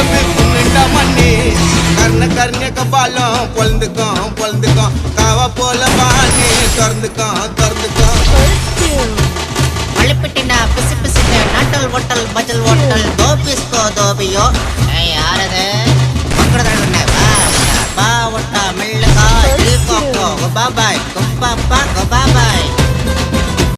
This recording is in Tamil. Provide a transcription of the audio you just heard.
உடம்பு புண்ணுண்டா மண்ணி கர்ண கபாலம் பொழுந்துக்கும் காவா போல வாணி திறந்துக்கும் மழுப்பிட்டினா பிசு பிசுக்கு நட்டல் ஒட்டல் பஜல் ஓட்டல் தோபிஸ்கோ தோபியோ யாரது